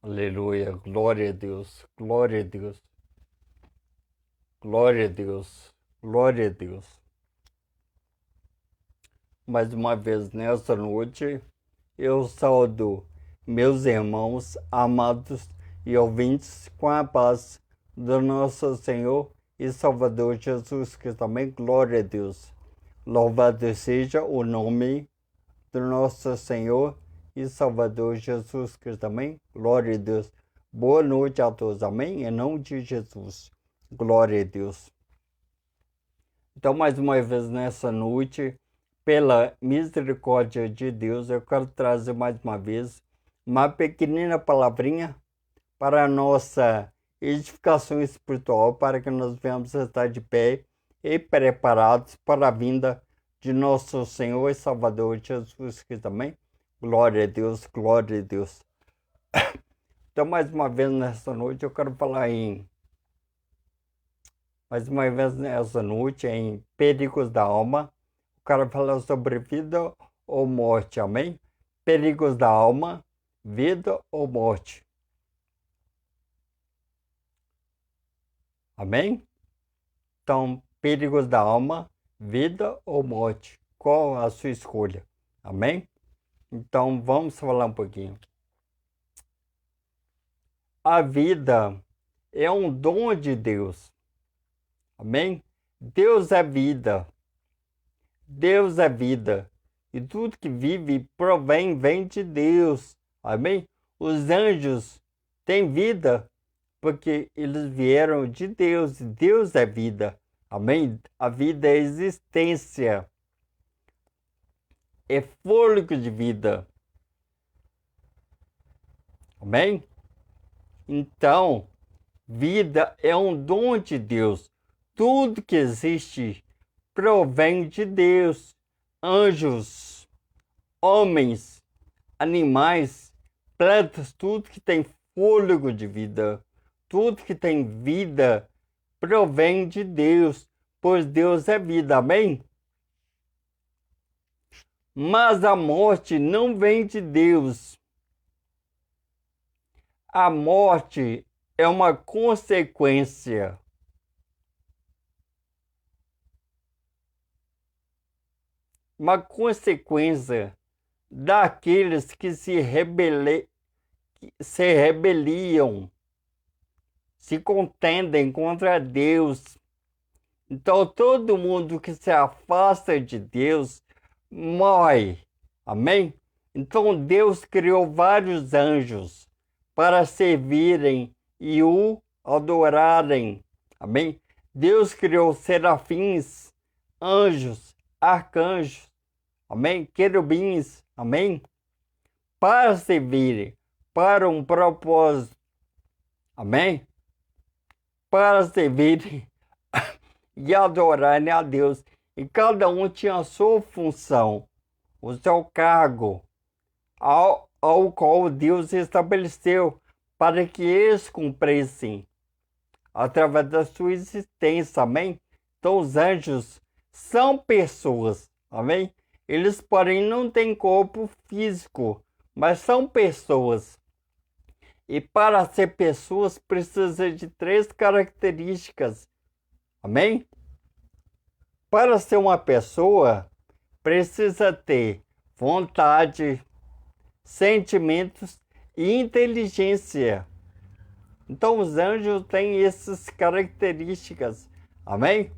Aleluia, glória a Deus, glória a Deus, glória a Deus, glória a Deus. Mais uma vez nesta noite, eu saúdo meus irmãos amados e ouvintes com a paz do nosso Senhor e Salvador Jesus Cristo. Também glória a Deus. Louvado seja o nome do nosso Senhor e Salvador Jesus Cristo. Amém? Glória a Deus. Boa noite a todos. Amém? Em nome de Jesus. Glória a Deus. Então, mais uma vez nessa noite, pela misericórdia de Deus, eu quero trazer mais uma vez uma pequenina palavrinha para a nossa edificação espiritual, para que nós venhamos estar de pé e preparados para a vinda de nosso Senhor e Salvador Jesus Cristo. Amém? Glória a Deus, glória a Deus. Então, mais uma vez nessa noite, eu quero falar mais uma vez nessa noite em Perigos da Alma. Eu quero falar sobre vida ou morte, amém? Perigos da alma, vida ou morte. Amém? Então, perigos da alma, vida ou morte. Qual a sua escolha? Amém? Então, vamos falar um pouquinho. A vida é um dom de Deus. Amém? Deus é vida. Deus é vida. E tudo que vive vem de Deus. Amém? Os anjos têm vida porque eles vieram de Deus. Deus é vida. Amém? A vida é existência. É fôlego de vida. Amém? Então, vida é um dom de Deus. Tudo que existe provém de Deus. Anjos, homens, animais, plantas, tudo que tem fôlego de vida, tudo que tem vida provém de Deus, pois Deus é vida. Amém? Mas a morte não vem de Deus. A morte é uma consequência. Uma consequência daqueles que se rebeliam, se contendem contra Deus. Então, todo mundo que se afasta de Deus morre. Amém? Então, Deus criou vários anjos para servirem e o adorarem. Amém? Deus criou serafins, anjos, arcanjos, amém? Querubins, amém? Para servirem, para um propósito, amém? Para servirem e adorarem a Deus. E cada um tinha a sua função, o seu cargo, ao qual Deus estabeleceu para que eles cumprissem através da sua existência, amém? Então os anjos são pessoas, amém? Eles, porém, não têm corpo físico, mas são pessoas. E para ser pessoas precisa de 3 características, amém? Para ser uma pessoa, precisa ter vontade, sentimentos e inteligência. Então, os anjos têm essas características, amém?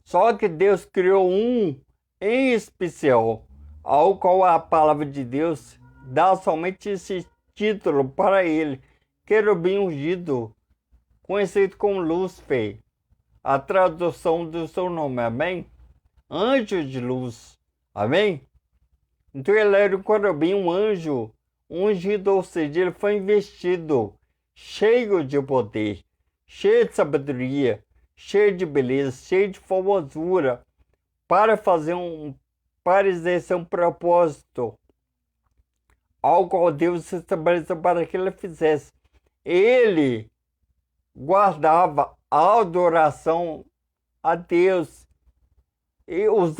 Só que Deus criou um em especial, ao qual a palavra de Deus dá somente esse título para ele, querubim ungido, conhecido como Lúcifer, a tradução do seu nome, amém? Anjo de luz, amém? Então ele era um querubim, um anjo ungido, ou seja, ele foi investido, cheio de poder, cheio de sabedoria, cheio de beleza, cheio de formosura, para exercer um propósito, ao qual Deus estabeleceu para que ele fizesse. Ele guardava a adoração a Deus, e os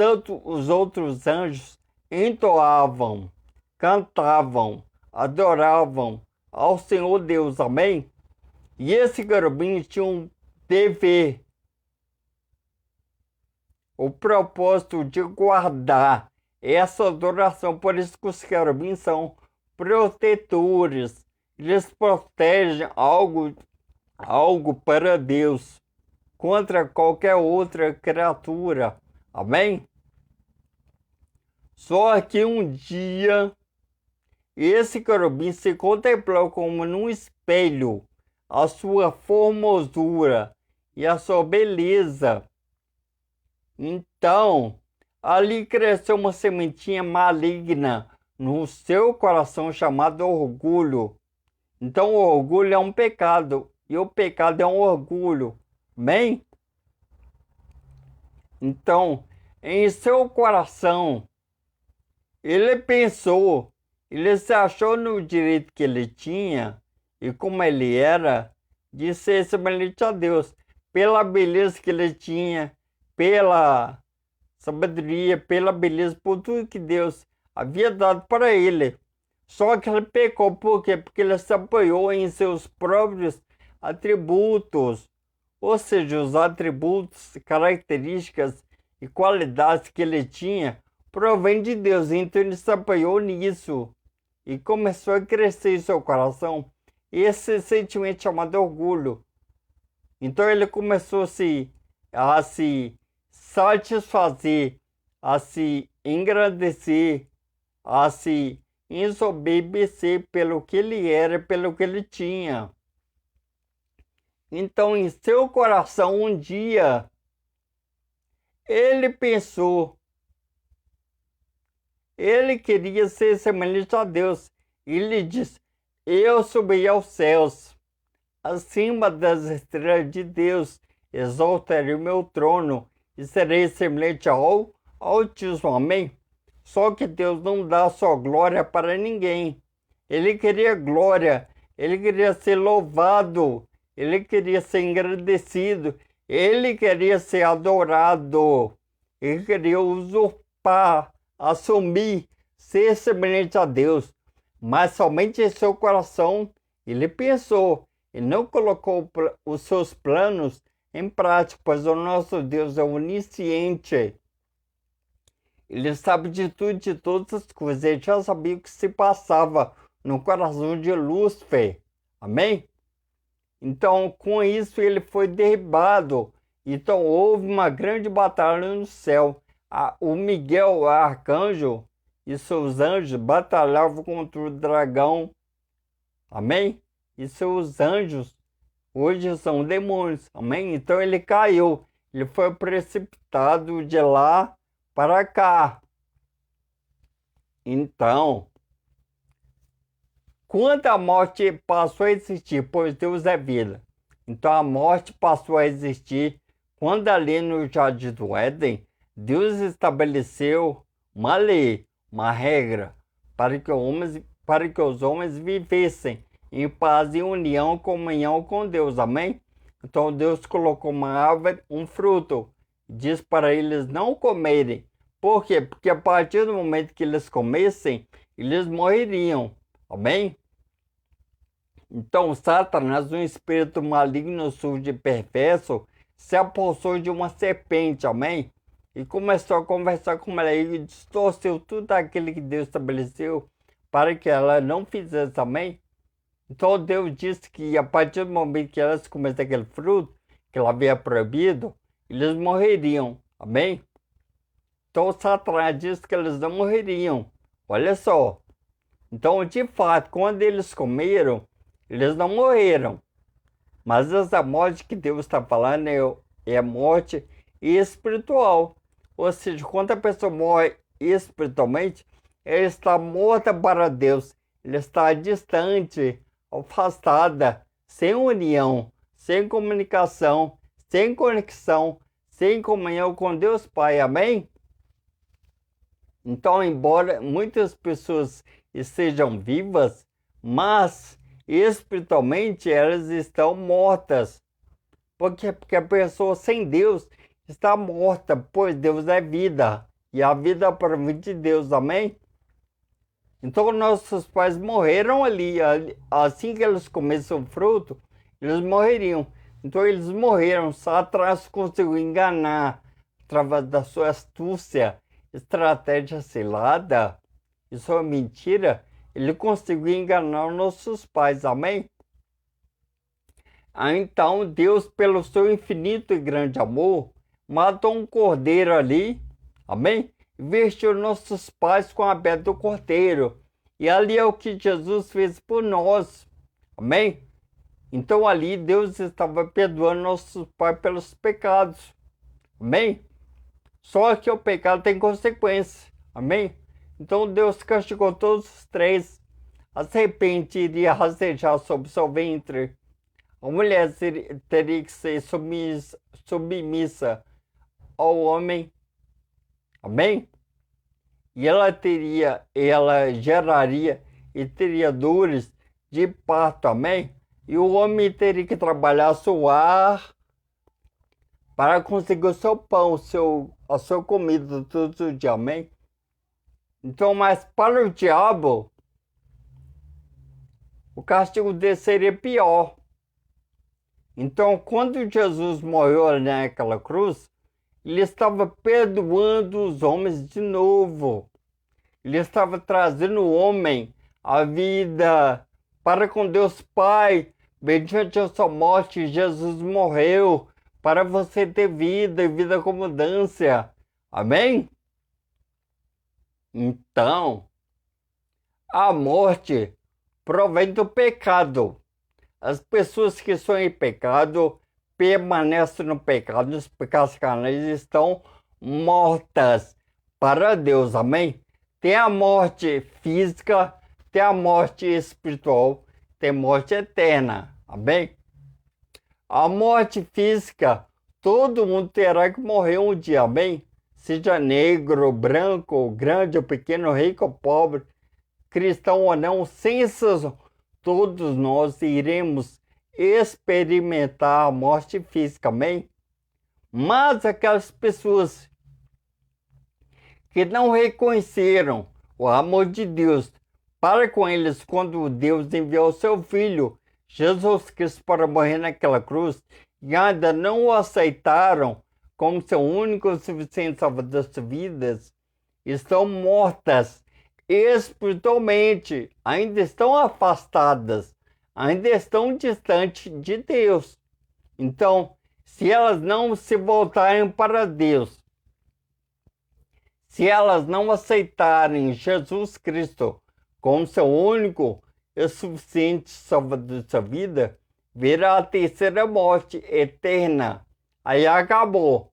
outros anjos entoavam, cantavam, adoravam ao Senhor Deus, amém? E esse querubim tinha um dever, o propósito de guardar essa adoração. Por isso que os querubins são protetores, eles protegem algo para Deus contra qualquer outra criatura, amém? Só que um dia esse querubim se contemplou como num espelho a sua formosura e a sua beleza. Então, ali cresceu uma sementinha maligna no seu coração chamada orgulho. Então, o orgulho é um pecado e o pecado é um orgulho. Amém? Então, em seu coração, ele pensou, ele se achou no direito que ele tinha e como ele era de ser semelhante a Deus, pela beleza que ele tinha, pela sabedoria, pela beleza, por tudo que Deus havia dado para ele. Só que ele pecou, por quê? Porque ele se apoiou em seus próprios atributos, ou seja, os atributos, características e qualidades que ele tinha provém de Deus. Então ele se apoiou nisso e começou a crescer em seu coração esse sentimento chamado orgulho. Então ele começou a se satisfazer, a se engrandecer, a se ensoberbecer pelo que ele era, pelo que ele tinha. Então, em seu coração, um dia, ele pensou, ele queria ser semelhante a Deus. E ele disse: eu subi aos céus, acima das estrelas de Deus, exaltarei o meu trono e serei semelhante ao Altíssimo. Amém? Só que Deus não dá sua glória para ninguém. Ele queria glória, ele queria ser louvado, ele queria ser engrandecido, ele queria ser adorado, ele queria usurpar, assumir, ser semelhante a Deus. Mas somente em seu coração ele pensou, e não colocou os seus planos em prática, pois o nosso Deus é onisciente. Ele sabe de tudo, de todas as coisas. Ele já sabia o que se passava no coração de Lúcifer. Amém? Então, com isso, ele foi derribado. Então, houve uma grande batalha no céu. O Miguel, o arcanjo, e seus anjos batalhavam contra o dragão. Amém? E seus anjos hoje são demônios. Amém? Então, ele caiu. Ele foi precipitado de lá para cá. Então, quando a morte passou a existir, pois Deus é vida, então a morte passou a existir quando ali no Jardim do Éden, Deus estabeleceu uma lei, uma regra, para que os homens vivessem em paz e união, comunhão com Deus. Amém? Então Deus colocou uma árvore, um fruto, diz para eles não comerem. Por quê? Porque a partir do momento que eles comessem, eles morreriam. Amém? Então Satanás, um espírito maligno, sujo e perverso, se apossou de uma serpente. Amém? E começou a conversar com ela e distorceu tudo aquilo que Deus estabeleceu para que ela não fizesse. Amém? Então Deus disse que a partir do momento que elas comessem aquele fruto que ela havia proibido, eles morreriam. Amém? Então Satanás disse que eles não morreriam. Olha só. Então, de fato, quando eles comeram, eles não morreram. Mas essa morte que Deus está falando é a morte espiritual. Ou seja, quando a pessoa morre espiritualmente, ela está morta para Deus. Ela está distante, afastada, sem união, sem comunicação, sem conexão, sem comunhão com Deus Pai. Amém? Então, embora muitas pessoas estejam vivas, mas espiritualmente elas estão mortas. Porque a pessoa sem Deus está morta, pois Deus é vida. E a vida provém de Deus. Amém? Então, nossos pais morreram ali. Assim que eles comessem o fruto, eles morreriam. Então, eles morreram. Satanás conseguiu enganar, através da sua astúcia, estratégia cilada. Isso é mentira. Ele conseguiu enganar os nossos pais. Amém? Então, Deus, pelo seu infinito e grande amor, matou um cordeiro ali. Amém? Vestiu nossos pais com a pele do cordeiro. E ali é o que Jesus fez por nós. Amém? Então ali Deus estava perdoando nossos pais pelos pecados. Amém? Só que o pecado tem consequência. Amém? Então Deus castigou todos os três. A serpente iria rastejar sobre seu ventre. A mulher teria que ser submissa ao homem. Amém? E ela geraria e teria dores de parto, amém? E o homem teria que trabalhar, suar, para conseguir o seu pão, a sua comida todos os dias, amém? Então, mas para o diabo, o castigo dele seria pior. Então, quando Jesus morreu naquela cruz, ele estava perdoando os homens de novo. Ele estava trazendo o homem à vida para com Deus Pai. Mediante a sua morte, Jesus morreu para você ter vida e vida com abundância. Amém? Então, a morte provém do pecado. As pessoas que estão em pecado permanecem no pecado. Os pecados carnais estão mortas para Deus. Amém? Tem a morte física, tem a morte espiritual, tem morte eterna. Amém? A morte física, todo mundo terá que morrer um dia. Amém? Seja negro, branco, grande ou pequeno, rico ou pobre, cristão ou não, sem exceção, todos nós iremos experimentar a morte física. Amém? Mas aquelas pessoas que não reconheceram o amor de Deus para com eles quando Deus enviou seu Filho, Jesus Cristo, para morrer naquela cruz, e ainda não o aceitaram como seu único e suficiente salvador das vidas, estão mortas espiritualmente, ainda estão afastadas, ainda estão distantes de Deus. Então, se elas não se voltarem para Deus, se elas não aceitarem Jesus Cristo como seu único e suficiente salvador da sua vida, virá a terceira morte eterna. Aí acabou.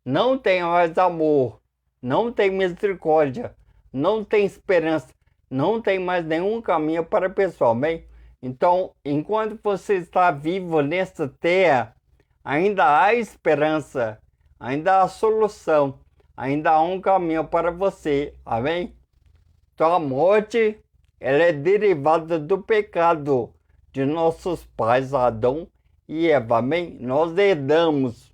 Não tem mais amor, não tem misericórdia, não tem esperança, não tem mais nenhum caminho para a pessoa, amém? Então, enquanto você está vivo nesta terra, ainda há esperança, ainda há solução, ainda há um caminho para você, amém? Então a morte, ela é derivada do pecado de nossos pais Adão e Eva, amém? Nós herdamos.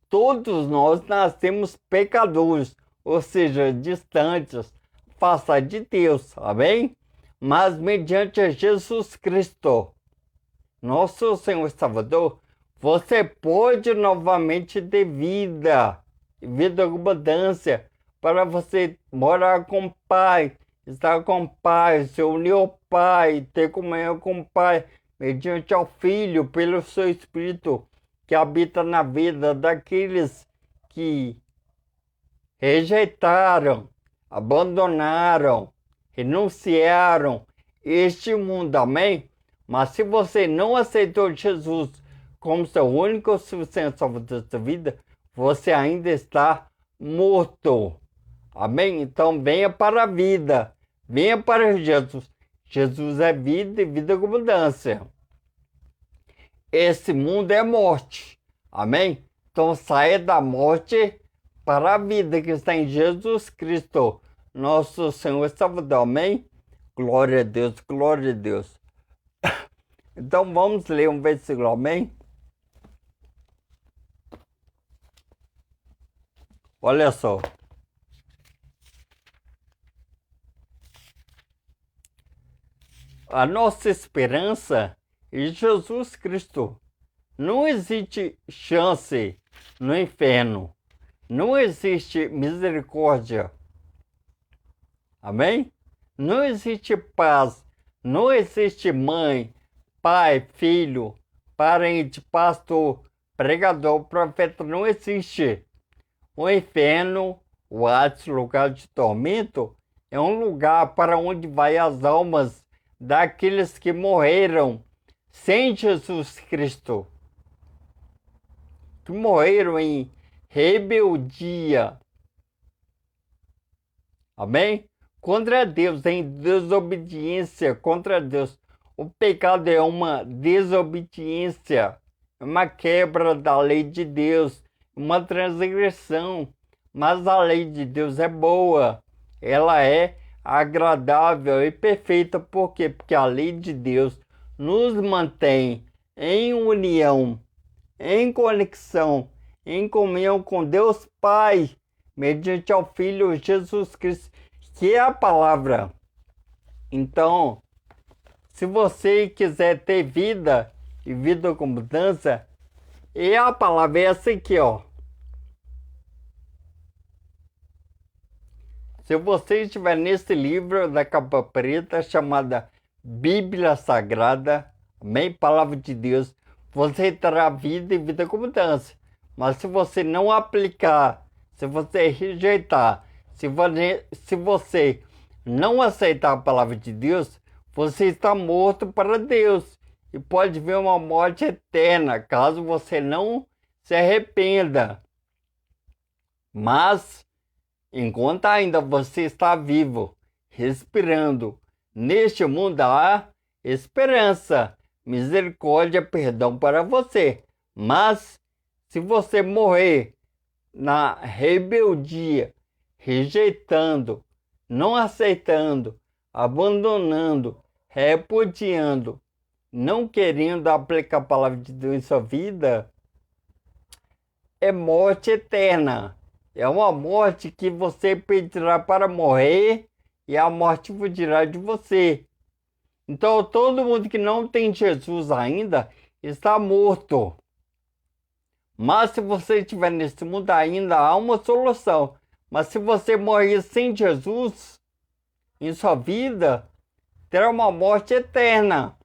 Todos nós nascemos pecadores, ou seja, distantes, afastados de Deus, amém? Mas mediante a Jesus Cristo, nosso Senhor e Salvador, você pode novamente ter vida, vida com abundância, para você morar com o Pai, estar com o Pai, se unir ao Pai, ter comunhão com o Pai, mediante ao Filho, pelo seu Espírito, que habita na vida daqueles que rejeitaram, abandonaram, renunciaram este mundo, amém? Mas se você não aceitou Jesus como seu único e suficiente salvador da sua vida, você ainda está morto. Amém? Então venha para a vida. Venha para Jesus. Jesus é vida e vida com abundância. Esse mundo é morte. Amém? Então saia da morte para a vida que está em Jesus Cristo, nosso Senhor e Salvador. Amém? Glória a Deus, glória a Deus. Então vamos ler um versículo, amém? Olha só. A nossa esperança é Jesus Cristo. Não existe chance no inferno. Não existe misericórdia. Amém? Não existe paz. Não existe mãe, pai, filho, parente, pastor, pregador, profeta. Não existe. O inferno, o Hades, lugar de tormento, é um lugar para onde vai as almas daqueles que morreram sem Jesus Cristo, que morreram em rebeldia. Amém? Contra Deus, em desobediência contra Deus. O pecado é uma desobediência, é uma quebra da lei de Deus, uma transgressão. Mas a lei de Deus é boa, ela é agradável e perfeita. Por quê? Porque a lei de Deus nos mantém em união, em conexão, em comunhão com Deus Pai, mediante ao Filho Jesus Cristo, que é a palavra. Então, se você quiser ter vida e vida com mudança, é a palavra, é essa aqui, ó. Se você estiver nesse livro da capa preta, chamada Bíblia Sagrada, amém? Palavra de Deus, você terá vida e vida com mudança. Mas se você não aplicar, se você rejeitar, se você não aceitar a palavra de Deus, você está morto para Deus e pode ver uma morte eterna, caso você não se arrependa. Mas enquanto ainda você está vivo, respirando, neste mundo há esperança, misericórdia, perdão para você. Mas se você morrer na rebeldia, rejeitando, não aceitando, abandonando, repudiando, não querendo aplicar a palavra de Deus em sua vida, é morte eterna. É uma morte que você pedirá para morrer e a morte fugirá de você. Então, todo mundo que não tem Jesus ainda está morto. Mas se você estiver nesse mundo ainda, há uma solução. Mas se você morrer sem Jesus em sua vida, terá uma morte eterna.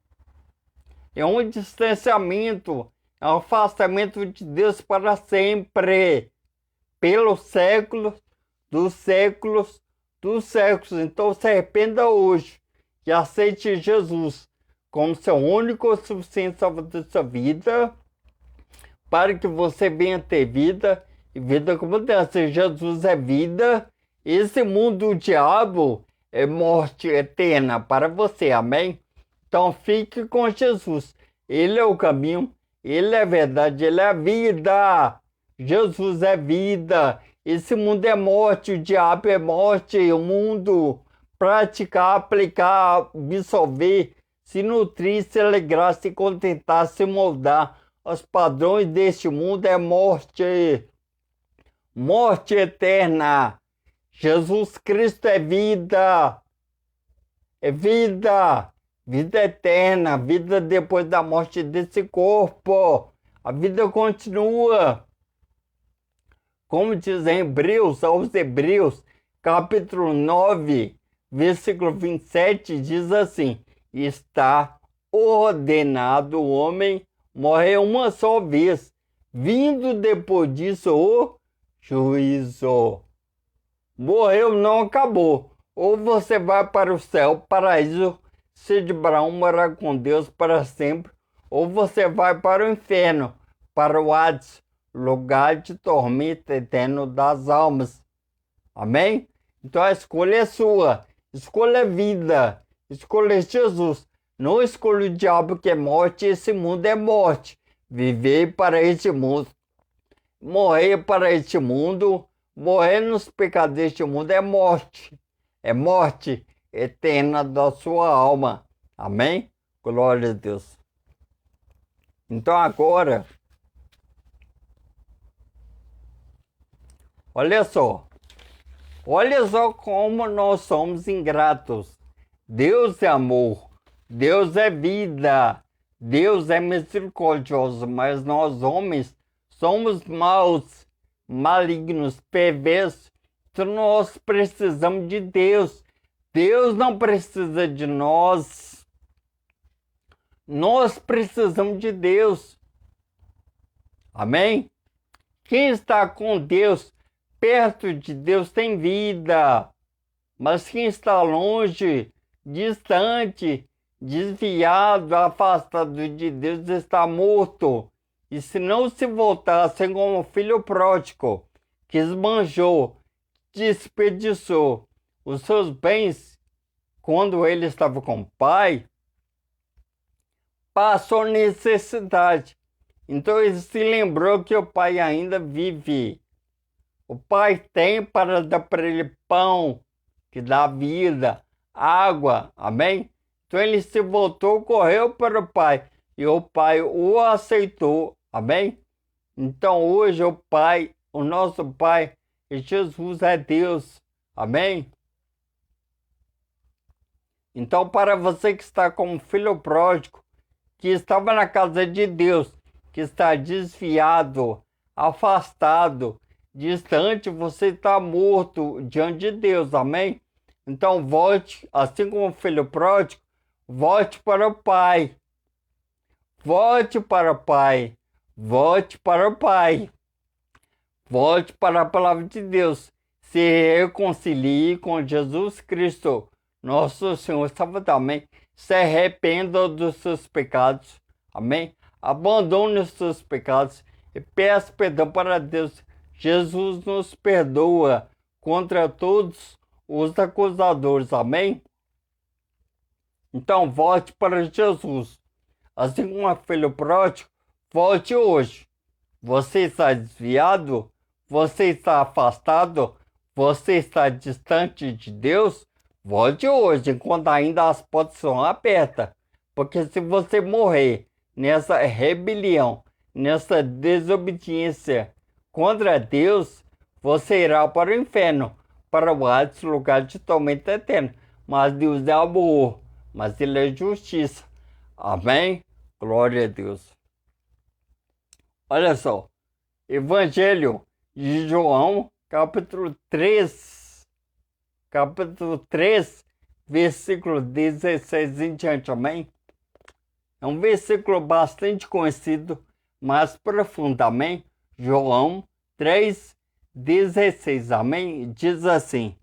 É um distanciamento, é um afastamento de Deus para sempre. Pelos séculos, dos séculos, dos séculos. Então se arrependa hoje e aceite Jesus como seu único e suficiente salvador da sua vida, para que você venha ter vida e vida com mudança. Jesus é vida, esse mundo, o diabo, é morte eterna para você, amém? Então fique com Jesus, Ele é o caminho, Ele é a verdade, Ele é a vida. Jesus é vida, esse mundo é morte, o diabo é morte, o mundo, praticar, aplicar, absorver, se nutrir, se alegrar, se contentar, se moldar aos padrões deste mundo é morte, morte eterna. Jesus Cristo é vida vida eterna, vida depois da morte desse corpo, a vida continua. Como diz em Hebreus, aos Hebreus, capítulo 9, versículo 27, diz assim: está ordenado o homem morrer uma só vez, vindo depois disso o juízo. Morreu, não acabou. Ou você vai para o céu, paraíso, Cid Brown, morar com Deus para sempre, ou você vai para o inferno, para o Hades, lugar de tormento eterno das almas. Amém? Então a escolha é sua. Escolha vida. Escolha Jesus. Não escolha o diabo, que é morte. Esse mundo é morte. Viver para este mundo. Morrer para este mundo. Morrer nos pecados deste mundo é morte. É morte eterna da sua alma. Amém? Glória a Deus. Então agora, olha só como nós somos ingratos. Deus é amor. Deus é vida, Deus é misericordioso, mas nós homens somos maus, malignos, perversos, então nós precisamos de Deus. Deus não precisa de nós, nós precisamos de Deus. Amém? Quem está com Deus, perto de Deus, tem vida. Mas quem está longe, distante, desviado, afastado de Deus, está morto. E se não se voltasse como o filho pródigo, que esbanjou, desperdiçou os seus bens quando ele estava com o pai, passou necessidade. Então ele se lembrou que o pai ainda vive. O pai tem para dar para ele pão, que dá vida, água, amém? Então ele se voltou, correu para o pai, e o pai o aceitou, amém? Então hoje o pai, o nosso pai, Jesus é Deus, amém? Então para você que está como filho pródigo, que estava na casa de Deus, que está desviado, afastado, distante, você está morto diante de Deus, amém? Então volte, assim como o filho pródigo, volte para o Pai. Volte para o Pai. Volte para o Pai. Volte para a palavra de Deus. Se reconcilie com Jesus Cristo, nosso Senhor Salvador, amém? Se arrependa dos seus pecados, amém? Abandone os seus pecados e peça perdão para Deus. Jesus nos perdoa contra todos os acusadores, amém? Então volte para Jesus. Assim como o filho pródigo, volte hoje. Você está desviado? Você está afastado? Você está distante de Deus? Volte hoje, enquanto ainda as portas são abertas. Porque se você morrer nessa rebelião, nessa desobediência contra Deus, você irá para o inferno, para o alto lugar de tormento eterno. Mas Deus é amor, mas Ele é justiça. Amém? Glória a Deus. Olha só, Evangelho de João, capítulo 3, versículo 16 em diante, amém? É um versículo bastante conhecido, mas profundo, amém? João 3:16, amém? Diz assim: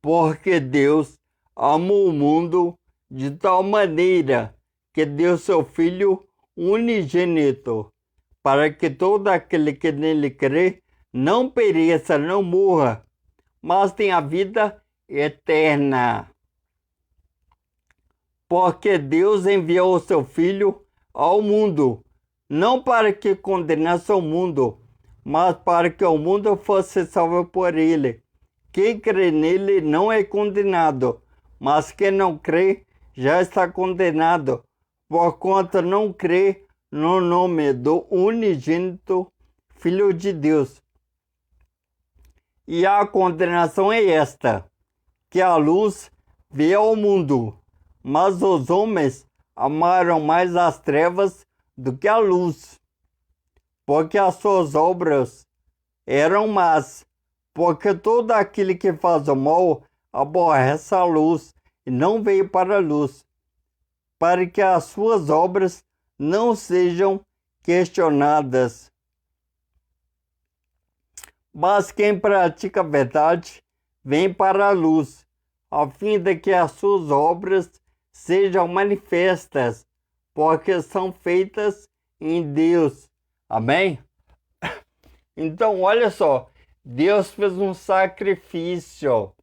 porque Deus amou o mundo de tal maneira que deu seu Filho unigênito, para que todo aquele que nele crê não pereça, não morra, mas tenha vida eterna. Porque Deus enviou o seu Filho ao mundo, não para que condenasse o mundo, mas para que o mundo fosse salvo por ele. Quem crê nele não é condenado, mas quem não crê já está condenado, porquanto não crê no nome do unigênito Filho de Deus. E a condenação é esta, que a luz veio ao mundo, mas os homens amaram mais as trevas do que a luz, porque as suas obras eram más. Porque todo aquele que faz o mal aborrece a luz e não veio para a luz, para que as suas obras não sejam questionadas. Mas quem pratica a verdade vem para a luz, a fim de que as suas obras sejam manifestas, porque são feitas em Deus. Amém? Então, olha só, Deus fez um sacrifício.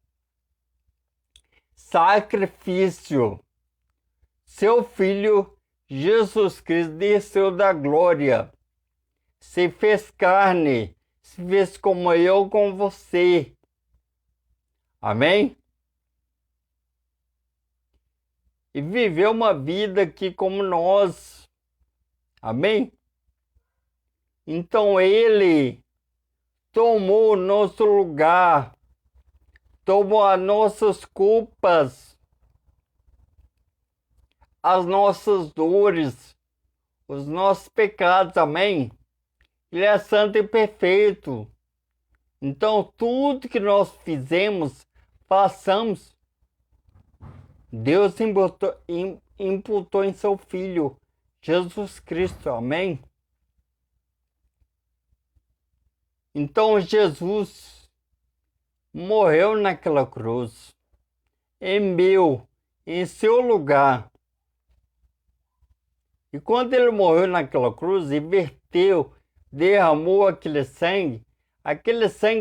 Seu Filho, Jesus Cristo, desceu da glória, se fez carne, se fez como eu, com você. Amém? E viveu uma vida aqui como nós. Amém? Então Ele tomou o nosso lugar, tomou as nossas culpas. as nossas dores, os nossos pecados, amém? Ele é santo e perfeito. Então, tudo que nós fizemos, façamos, Deus imputou em seu Filho, Jesus Cristo, amém? Então, Jesus morreu naquela cruz, em seu lugar. E quando ele morreu naquela cruz e verteu, derramou aquele sangue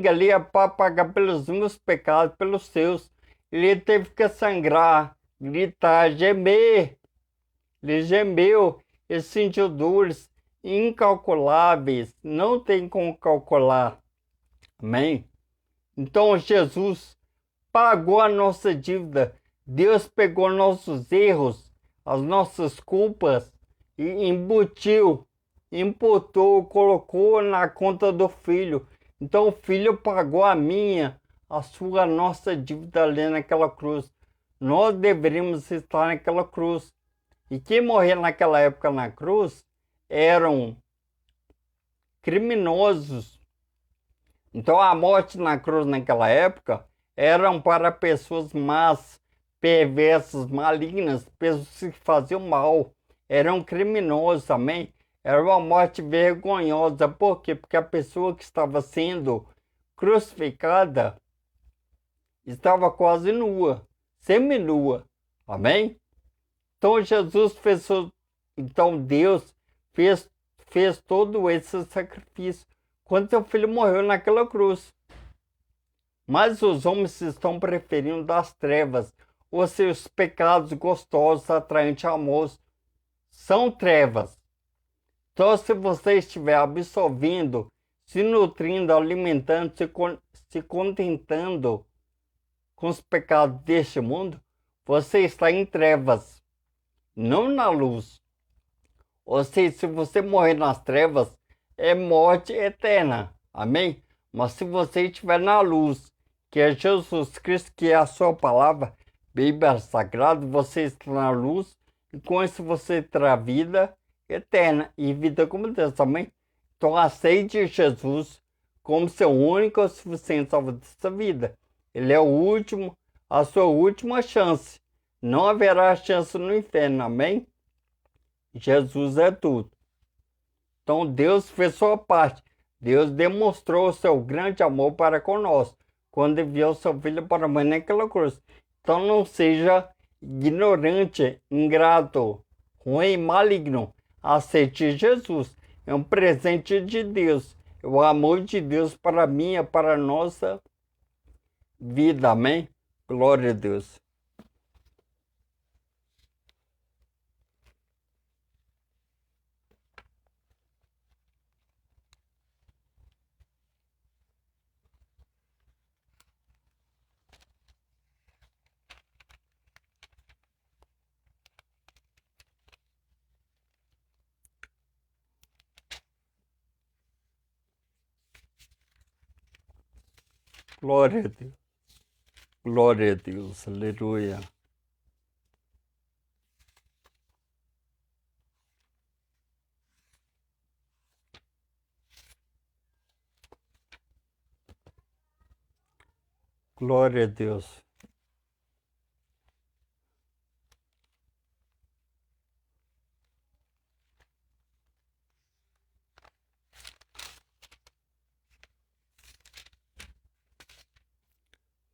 ali é para pagar pelos meus pecados, pelos seus. Ele teve que sangrar, gritar, gemer. Ele gemeu, ele sentiu dores incalculáveis, não tem como calcular. Amém? Então Jesus pagou a nossa dívida. Deus pegou nossos erros, as nossas culpas e imputou, colocou na conta do Filho. Então o Filho pagou a minha, a sua, a nossa dívida ali naquela cruz. Nós deveríamos estar naquela cruz. E quem morria naquela época na cruz eram criminosos. Então a morte na cruz naquela época eram para pessoas más, perversas, malignas, pessoas que faziam mal. Eram criminosos, amém? Era uma morte vergonhosa. Por quê? Porque a pessoa que estava sendo crucificada estava quase nua, seminua. Amém? Então Deus fez todo esse sacrifício quando seu filho morreu naquela cruz. Mas os homens estão preferindo das trevas, os seus pecados gostosos, atraentes, amorosos, são trevas. Então, se você estiver absorvendo, se nutrindo, alimentando, se contentando com os pecados deste mundo, você está em trevas, não na luz. Ou seja, se você morrer nas trevas, é morte eterna. Amém? Mas se você estiver na luz, que é Jesus Cristo, que é a sua palavra, Bíblia Sagrada, você está na luz, e com isso você terá vida eterna e vida como Deus. Amém? Então aceite Jesus como seu único e suficiente salvador dessa vida. Ele é o último, a sua última chance. Não haverá chance no inferno. Amém? Jesus é tudo. Então Deus fez sua parte. Deus demonstrou o seu grande amor para conosco quando enviou seu filho para morrer naquela cruz. Então não seja ignorante, ingrato, ruim, maligno. Aceite Jesus. É um presente de Deus. É o amor de Deus para mim e para a nossa vida. Amém? Glória a Deus. Glória a Deus. Glória a Deus. Aleluia. Glória a Deus.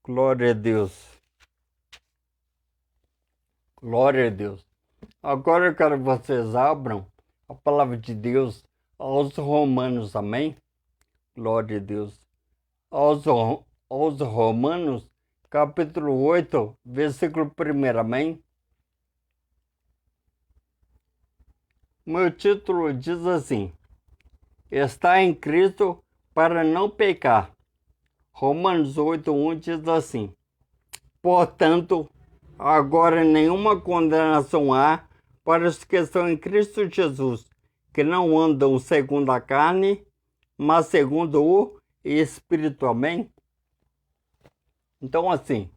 Glória a Deus. Glória a Deus. Agora eu quero que vocês abram a palavra de Deus aos Romanos, amém? Glória a Deus. Aos Romanos, capítulo 8, versículo 1, amém? Meu título diz assim: está em Cristo para não pecar. Romanos 8:1 diz assim: portanto, agora nenhuma condenação há para os que estão em Cristo Jesus, que não andam segundo a carne, mas segundo o Espírito. Amém? Então, assim,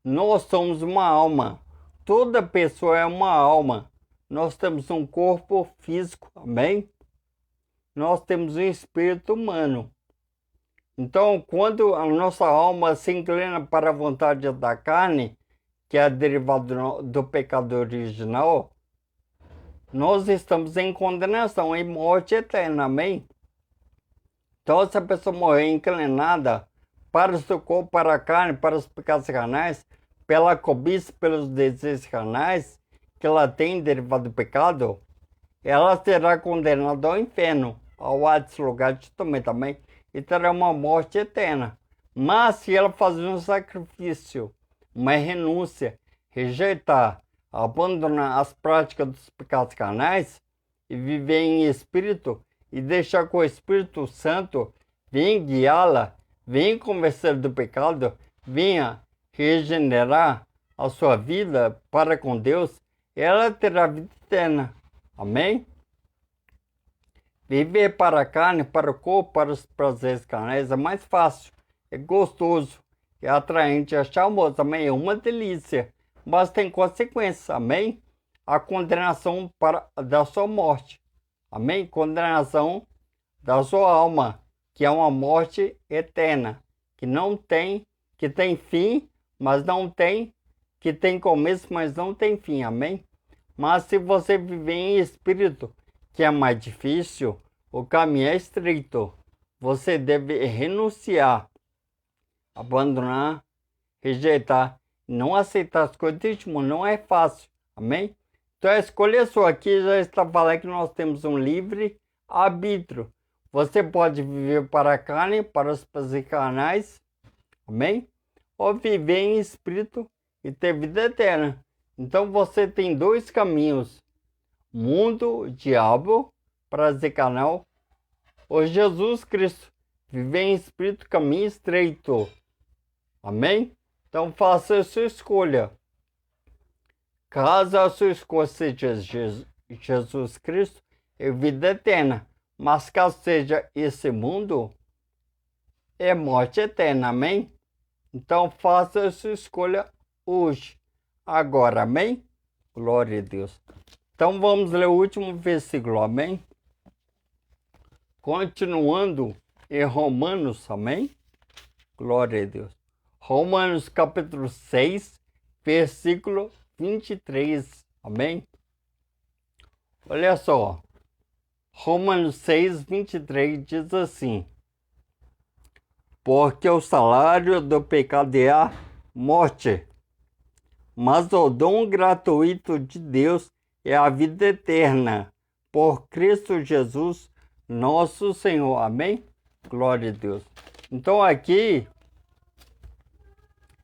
nós somos uma alma. Toda pessoa é uma alma. nós temos um corpo físico, amém? Nós temos um espírito humano. Então, quando a nossa alma se inclina para a vontade da carne, que é derivado do pecado original, nós estamos em condenação, em morte eterna, amém? Então, se a pessoa morrer inclinada para o seu corpo, para a carne, para os pecados carnais, pela cobiça, pelos desejos carnais que ela tem derivado do pecado, ela será condenada ao inferno, ao Hades, lugar de tormento também, e terá uma morte eterna. Mas se ela fazer um sacrifício, uma renúncia, rejeitar, abandonar as práticas dos pecados carnais e viver em espírito e deixar que o Espírito Santo venha guiá-la, venha convencer do pecado, venha regenerar a sua vida para com Deus, ela terá vida eterna. Amém? Viver para a carne, para o corpo, para os prazeres carnais é mais fácil, é gostoso, é atraente, é charmoso, também é uma delícia, mas tem consequências, amém? A condenação da sua morte, amém? Condenação da sua alma, que é uma morte eterna, que tem fim, mas não tem, que tem começo, mas não tem fim, amém? Mas se você viver em espírito, que é mais difícil, o caminho é estreito. Você deve renunciar, abandonar, rejeitar, não aceitar as coisas deste mundo. Não é fácil, amém? Então a escolha sua. Aqui já está falando que nós temos um livre arbítrio. Você pode viver para a carne, para os prazeres carnais, amém? Ou viver em espírito e ter vida eterna. Então você tem dois caminhos: mundo, diabo, prazer carnal, ou Jesus Cristo, viver em espírito, caminho estreito. Amém? Então faça a sua escolha. Caso a sua escolha seja Jesus Cristo, é vida eterna. Mas caso seja esse mundo, é morte eterna. Amém? Então faça a sua escolha hoje, agora. Amém? Glória a Deus. Então vamos ler o último versículo, amém? Continuando em Romanos, amém? Glória a Deus. Romanos capítulo 6, versículo 23, amém? Olha só, Romanos 6, 23 diz assim: porque o salário do pecado é a morte, mas o dom gratuito de Deus é a vida eterna, por Cristo Jesus, nosso Senhor. Amém? Glória a Deus. Então aqui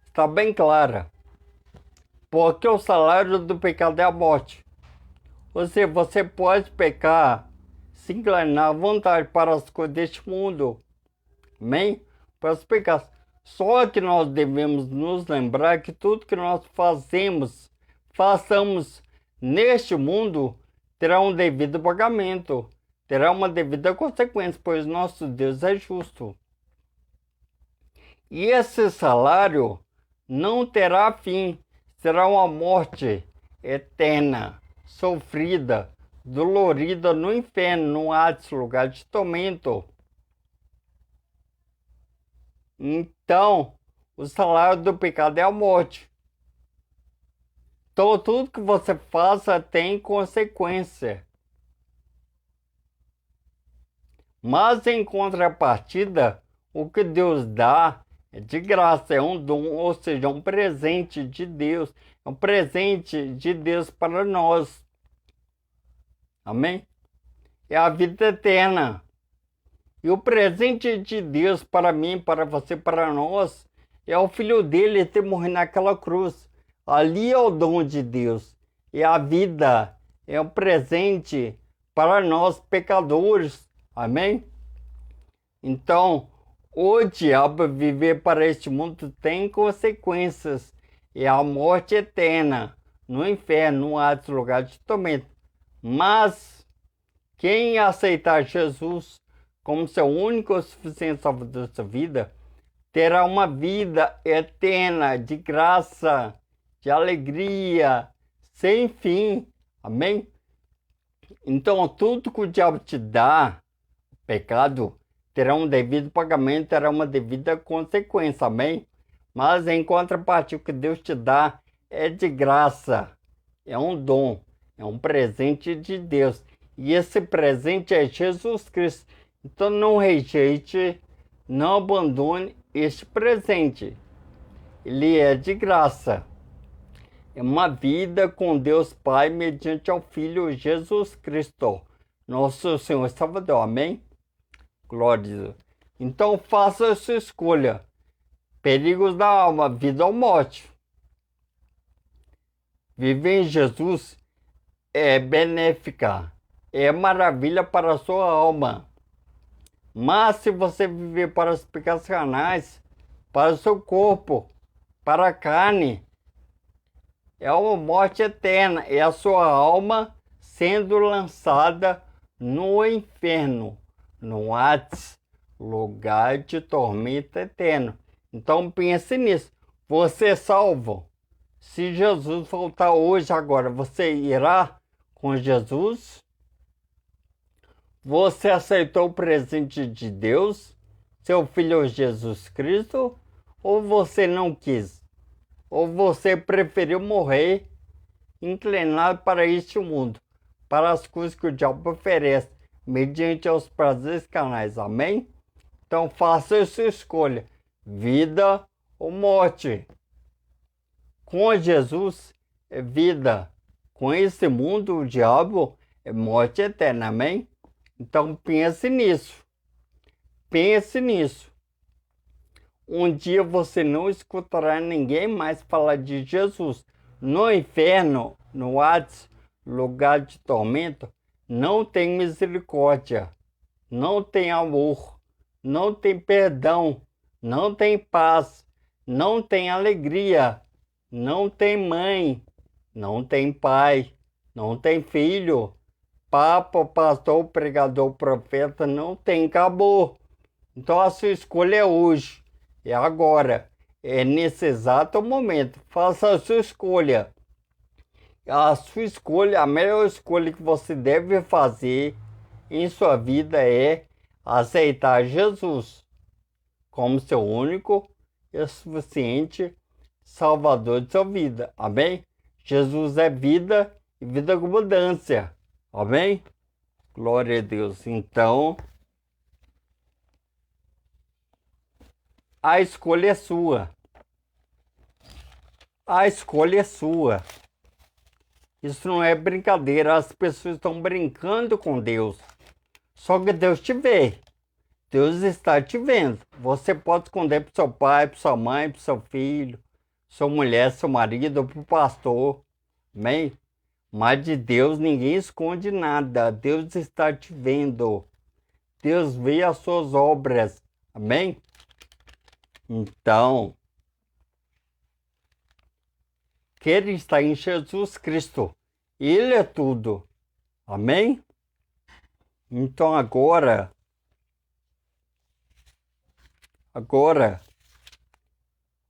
está bem clara. Porque o salário do pecado é a morte. Ou seja, você pode pecar, se inclinar à vontade para as coisas deste mundo. Amém? Para os pecados. Só que nós devemos nos lembrar que tudo que nós façamos neste mundo, terá um devido pagamento, terá uma devida consequência, pois nosso Deus é justo. E esse salário não terá fim, será uma morte eterna, sofrida, dolorida no inferno, no Hades, lugar de tormento. Então, o salário do pecado é a morte. Então, tudo que você faça tem consequência. Mas, em contrapartida, o que Deus dá é de graça, é um dom, ou seja, um presente de Deus. É um presente de Deus para nós. Amém? É a vida eterna. E o presente de Deus para mim, para você, para nós, é o Filho dele ter morrido naquela cruz. Ali é o dom de Deus. É a vida. É um presente para nós, pecadores. Amém? Então, o diabo viver para este mundo tem consequências. É a morte eterna, no inferno, no Hades, lugar de tormento. Mas, quem aceitar Jesus como seu único e suficiente salvador da sua vida, terá uma vida eterna, de graça, de alegria, sem fim. Amém? Então, tudo que o diabo te dá, pecado, terá um devido pagamento, terá uma devida consequência, amém? Mas em contrapartida, o que Deus te dá é de graça, é um dom, é um presente de Deus. E esse presente é Jesus Cristo. Então não rejeite, não abandone este presente. Ele é de graça. É uma vida com Deus Pai mediante ao Filho Jesus Cristo, nosso Senhor e Salvador. Amém? Glória a Deus. Então faça a sua escolha. Perigos da alma, vida ou morte. Viver em Jesus é benéfica, é maravilha para a sua alma. Mas se você viver para os pecados carnais, para o seu corpo, para a carne, é uma morte eterna, é a sua alma sendo lançada no inferno, no Hades, lugar de tormento eterno. Então pense nisso. Você é salvo. Se Jesus voltar hoje, agora, você irá com Jesus? Você aceitou o presente de Deus, seu Filho Jesus Cristo, ou você não quis? Ou você preferiu morrer inclinado para este mundo, para as coisas que o diabo oferece, mediante aos prazeres carnais? Amém? Então faça a sua escolha, vida ou morte. Com Jesus é vida, com esse mundo, o diabo, é morte eterna, amém? Então pense nisso, pense nisso. Um dia você não escutará ninguém mais falar de Jesus. No inferno, no Hades, lugar de tormento, não tem misericórdia, não tem amor, não tem perdão, não tem paz, não tem alegria, não tem mãe, não tem pai, não tem filho, papa, pastor, pregador, profeta, não tem, acabou. Então a sua escolha é hoje, é agora, é nesse exato momento. Faça a sua escolha. A sua escolha, a melhor escolha que você deve fazer em sua vida é aceitar Jesus como seu único e suficiente Salvador de sua vida. Amém? Jesus é vida e vida com abundância. Amém? Glória a Deus. Então, a escolha é sua. A escolha é sua. Isso não é brincadeira. As pessoas estão brincando com Deus. Só que Deus te vê. Deus está te vendo. Você pode esconder para o seu pai, para sua mãe, para o seu filho, sua mulher, seu marido, para o pastor. Amém? Mas de Deus ninguém esconde nada. Deus está te vendo. Deus vê as suas obras. Amém? Então, queira estar em Jesus Cristo. Ele é tudo. Amém? Então agora,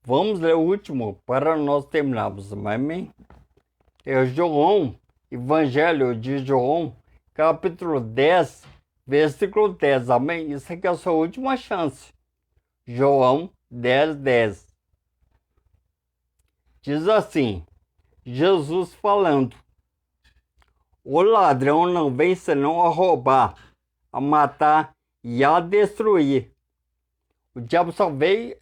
vamos ler o último para nós terminarmos. Amém? É João, Evangelho de João, capítulo 10, versículo 10. Amém? Isso aqui é a sua última chance. João 10, 10. Diz assim, Jesus falando: o ladrão não vem senão a roubar, a matar e a destruir. O diabo só veio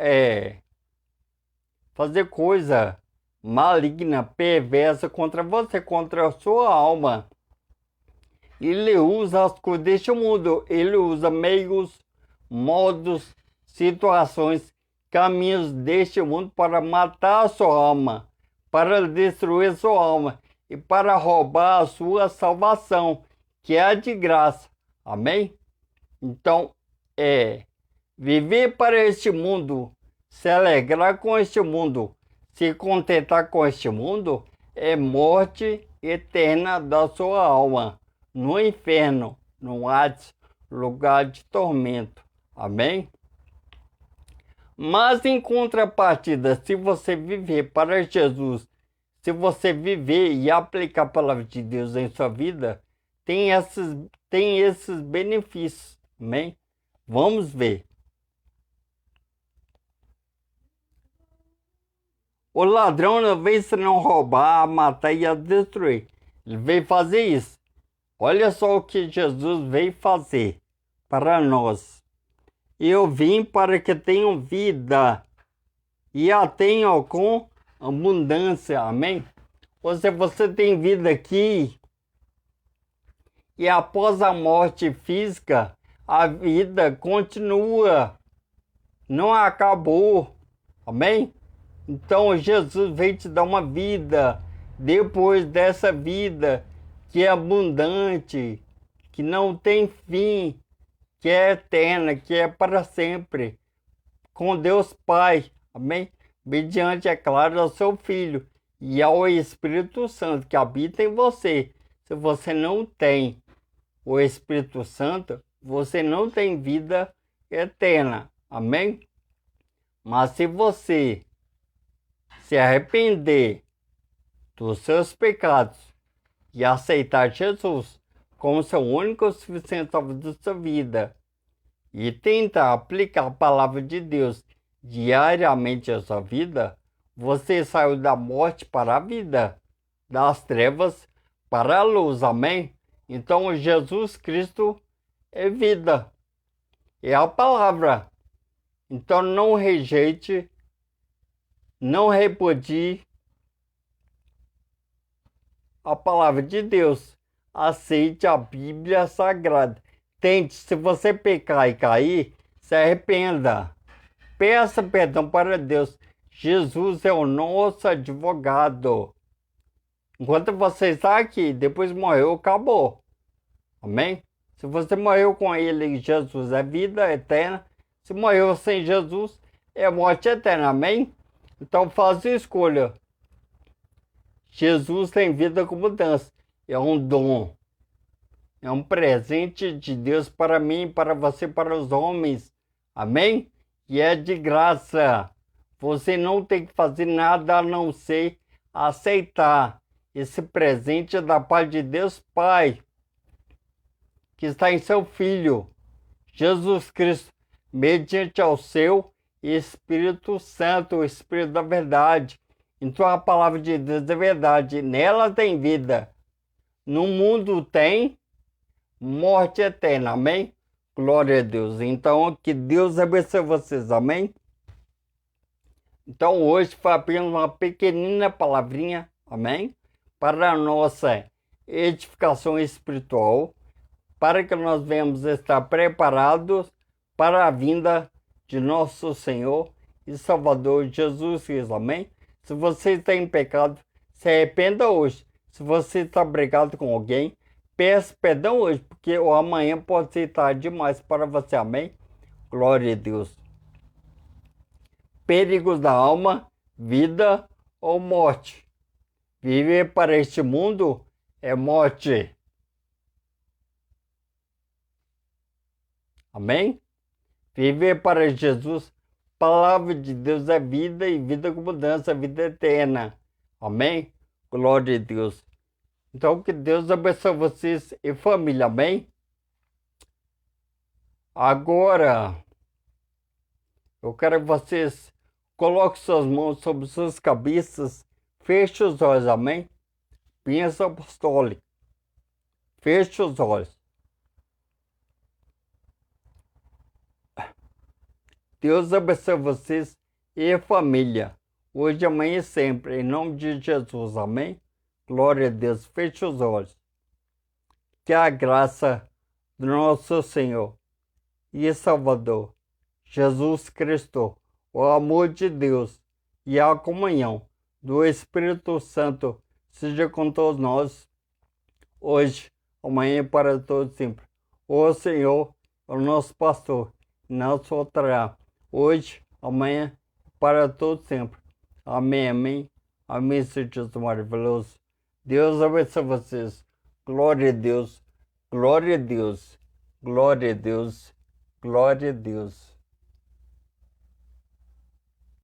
fazer coisa maligna, perversa contra você, contra a sua alma. Ele usa as coisas deste mundo, ele usa meios, modos, situações, caminhos deste mundo para matar a sua alma, para destruir a sua alma e para roubar a sua salvação, que é de graça. Amém? Então, viver para este mundo, se alegrar com este mundo, se contentar com este mundo, é morte eterna da sua alma, no inferno, no Hades, lugar de tormento. Amém? Mas em contrapartida, se você viver para Jesus, se você viver e aplicar a palavra de Deus em sua vida, tem esses benefícios. Amém? Vamos ver. O ladrão não veio senão roubar, matar e destruir. Ele veio fazer isso. Olha só o que Jesus veio fazer para nós. Eu vim para que tenham vida e a tenham com abundância. Amém? Ou seja, você tem vida aqui e após a morte física, a vida continua. Não acabou. Amém? Então Jesus veio te dar uma vida depois dessa vida que é abundante, que não tem fim, que é eterna, que é para sempre, com Deus Pai. Amém? Mediante, é claro, ao seu Filho e ao Espírito Santo que habita em você. Se você não tem o Espírito Santo, você não tem vida eterna. Amém? Mas se você se arrepender dos seus pecados e aceitar Jesus como seu único e suficiente salvador da sua vida e tentar aplicar a palavra de Deus diariamente à sua vida, você saiu da morte para a vida, das trevas para a luz. Amém? Então Jesus Cristo é vida, é a palavra. Então não rejeite, não repudie a palavra de Deus. Aceite a Bíblia Sagrada. Tente, se você pecar e cair, se arrependa. Peça perdão para Deus. Jesus é o nosso advogado. Enquanto você está aqui, depois morreu, acabou. Amém? Se você morreu com ele, Jesus é vida eterna. Se morreu sem Jesus, é morte eterna. Amém? Então faça a escolha. Jesus tem vida com mudança. É um dom. É um presente de Deus para mim, para você, para os homens. Amém? E é de graça. Você não tem que fazer nada a não ser aceitar esse presente da paz de Deus Pai, que está em seu Filho, Jesus Cristo, mediante ao seu Espírito Santo, o Espírito da verdade. Então a palavra de Deus é verdade, nela tem vida. No mundo tem morte eterna, amém? Glória a Deus. Então que Deus abençoe vocês, amém? Então hoje foi apenas uma pequenina palavrinha, amém? Para a nossa edificação espiritual, para que nós venhamos estar preparados para a vinda de nosso Senhor e Salvador Jesus Cristo, amém? Se você está em pecado, se arrependa hoje. Se você está brigado com alguém, peça perdão hoje, porque o amanhã pode ser tarde demais para você, amém? Glória a Deus. Perigos da alma, vida ou morte. Viver para este mundo é morte. Amém? Viver para Jesus, palavra de Deus é vida e vida com mudança, vida eterna. Amém? Glória a Deus. Então que Deus abençoe vocês e família, amém? Agora, eu quero que vocês coloquem suas mãos sobre suas cabeças, feche os olhos, amém? Bênção apostólica. Feche os olhos. Deus abençoe vocês e a família, hoje, amanhã e sempre, em nome de Jesus, amém? Glória a Deus, feche os olhos. Que a graça do nosso Senhor e Salvador, Jesus Cristo, o amor de Deus e a comunhão do Espírito Santo seja com todos nós, hoje, amanhã e para todos sempre. O Senhor é o nosso pastor, não soltará, hoje, amanhã, para todos sempre. Amém, amém. Amém, Senhor Jesus maravilhoso. Deus abençoe vocês. Glória a Deus, glória a Deus, glória a Deus, glória a Deus.